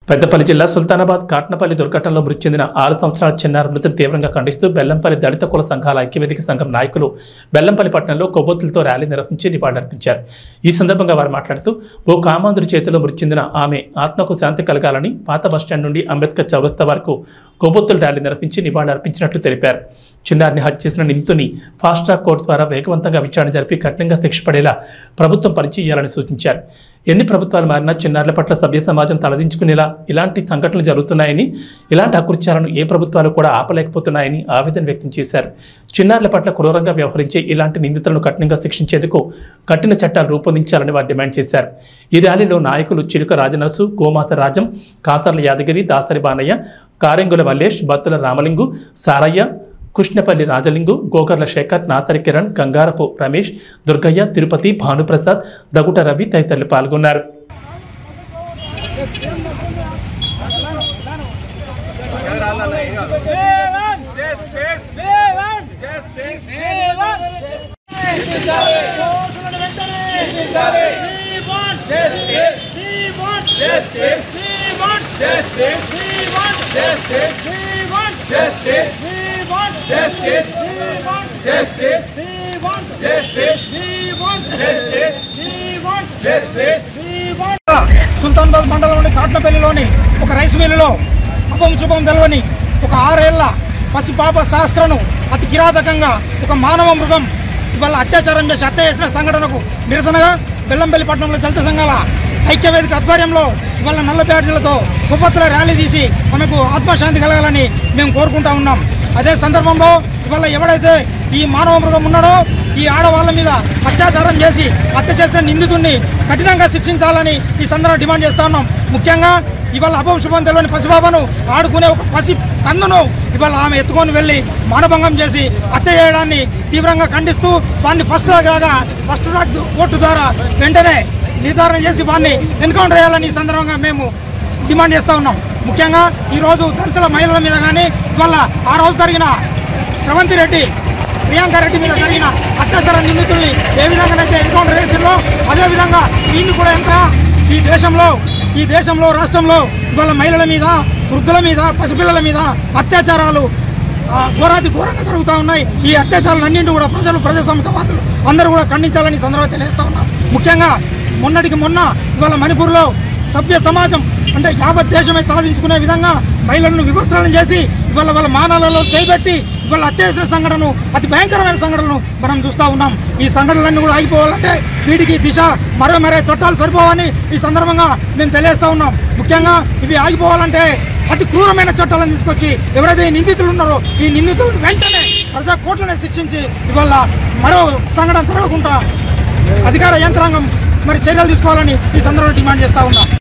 పెద్దపల్లి జిల్లా సుల్తానాబాద్ కాట్నపల్లి దుర్ఘటనలో మృతి చెందిన 6 సంవత్సరాల చిన్నారి మృతిని తీవ్రంగా ఖండిస్తూ బెల్లంపల్లి దళిత కుల సంఘాల ఐక్యవేదిక సంఘం నాయకులు బెల్లంపల్లి పట్టణంలో కొవ్వొత్తులతో ర్యాలీ నిర్వహించి నివాళులర్పించారు. ఈ సందర్భంగా వారు మాట్లాడుతూ ఓ కామాంధుడి చేతిలో మృతి చెందిన ఆమె ఆత్మకు శాంతి కలగాలని పాత బస్టాండ్ నుండి అంబేద్కర్ చౌరస్తా వరకు కొవ్వొత్తుల ర్యాలీ నిర్వహించి నివాళులర్పించినట్లు తెలిపారు. చిన్నారిని హత్య చేసిన నిందితుని ఫాస్ట్ ట్రాక్ కోర్టు ద్వారా వేగవంతంగా విచారణ జరిపి కఠినంగా శిక్ష పడేలా ప్రభుత్వం పనిచేయాలని సూచించారు. ఎన్ని ప్రభుత్వాలు మారినా చిన్నారుల పట్ల సభ్య సమాజం తలదించుకునేలా ఇలాంటి సంఘటనలు జరుగుతున్నాయని, ఇలాంటి అకృత్యాలను ఏ ప్రభుత్వాలు కూడా ఆపలేకపోతున్నాయని ఆవేదన వ్యక్తం చేశారు. చిన్నారుల పట్ల క్రూరంగా వ్యవహరించే ఇలాంటి నిందితులను కఠినంగా శిక్షించేందుకు కఠిన చట్టాలు రూపొందించాలని వారు డిమాండ్ చేశారు. ఈ ర్యాలీలో నాయకులు చిలుక రాజనరసు, గోమాత రాజం, కాసర్ల యాదగిరి, దాసరి బానయ్య, కారెంగుల మల్లేష్, బత్తుల రామలింగు, సారయ్య, కృష్ణపల్లి రాజలింగు, గోగర్ల శేఖర్, నాతరి కిరణ్, గంగారపు రమేష్, దుర్గయ్య, తిరుపతి, భానుప్రసాద్, దగుట రవి తదితరులు పాల్గొన్నారు. సుల్తానాబాద్ మండలంలోని కాట్నపల్లిలోని ఒక రైస్ మిల్లులో అపంశుభం తెలవని ఒక 6 ఏళ్ల పసిపాప శాస్త్రను అతి కిరాతకంగా ఒక మానవ మృగం ఇవాళ అత్యాచారం చేసి హత్య చేసిన సంఘటనకు నిరసనగా బెల్లంపల్లి పట్టణంలో దళిత సంఘాల ఐక్యవేదిక ఆధ్వర్యంలో ఇవాళ నల్ల బ్యాడ్జీలతో కొవ్వొత్తుల ర్యాలీ తీసి ఆమెకు ఆత్మశాంతి కలగాలని మేము కోరుకుంటా ఉన్నాం. అదే సందర్భంలో ఇవాళ ఎవడైతే ఈ మానవ మృగం ఉన్నాడో ఈ ఆడవాళ్ళ మీద అత్యాచారం చేసి హత్య చేసిన నిందితుడిని కఠినంగా శిక్షించాలని ఈ సందర్భంగా డిమాండ్ చేస్తా ఉన్నాం. ముఖ్యంగా ఇవాళ అపంశుభం తెలియని పసిబాబను ఆడుకునే ఒక పసి కందును ఇవాళ ఆమె ఎత్తుకొని వెళ్ళి మానభంగం చేసి హత్య చేయడాన్ని తీవ్రంగా ఖండిస్తూ వాడిని ఫస్ట్ ట్రాక్ కోర్టు ద్వారా వెంటనే నిర్ధారణ చేసి వాడిని ఎన్కౌంటర్ చేయాలని ఈ సందర్భంగా మేము డిమాండ్ చేస్తూ ఉన్నాం. ముఖ్యంగా ఈరోజు దళితుల మహిళల మీద కానీ ఇవాళ ఆ రోజు జరిగిన శ్రవంతి రెడ్డి, ప్రియాంక రెడ్డి మీద జరిగిన అత్యాచార నిందితుల్ని ఏ విధంగానైతే ఎన్కౌంటర్ చేసిందో అదేవిధంగా వీళ్ళు కూడా ఎంత ఈ దేశంలో రాష్ట్రంలో ఇవాళ మహిళల మీద, వృద్ధుల మీద, పసిపిల్లల మీద అత్యాచారాలు ఘోరాతి ఘోరంగా జరుగుతూ ఉన్నాయి. ఈ అత్యాచారాలన్నింటి కూడా ప్రజాస్వామ్యవాదులు అందరూ కూడా ఖండించాలని సందర్భంగా తెలియజేస్తా ఉన్నారు. ముఖ్యంగా మొన్నటికి మొన్న ఇవాళ మణిపూర్లో సభ్య సమాజం అంటే యావత్ దేశమే తలదించుకునే విధంగా మహిళలను వివస్త్రాలను చేసి ఇవాళ వాళ్ళ మానాలలో చేపెట్టి ఇవాళ హత్య చేసిన సంఘటనను, అతి భయంకరమైన సంఘటనను మనం చూస్తూ ఉన్నాం. ఈ సంఘటనలన్నీ కూడా ఆగిపోవాలంటే వీటికి దిశ మరే చట్టాలు సరిపోవని ఈ సందర్భంగా మేము తెలియజేస్తా ఉన్నాం. ముఖ్యంగా ఇవి ఆగిపోవాలంటే అతి క్రూరమైన చట్టాలను తీసుకొచ్చి ఎవరైతే ఈ నిందితులు ఉన్నారో ఈ నిందితులను వెంటనే ప్రజా కోర్టులను శిక్షించి ఇవాళ మరో సంఘటన జరగకుండా అధికార యంత్రాంగం చర్యలు తీసుకోవాలని ఈ సందర్భంగా డిమాండ్ చేస్తా ఉన్నాం.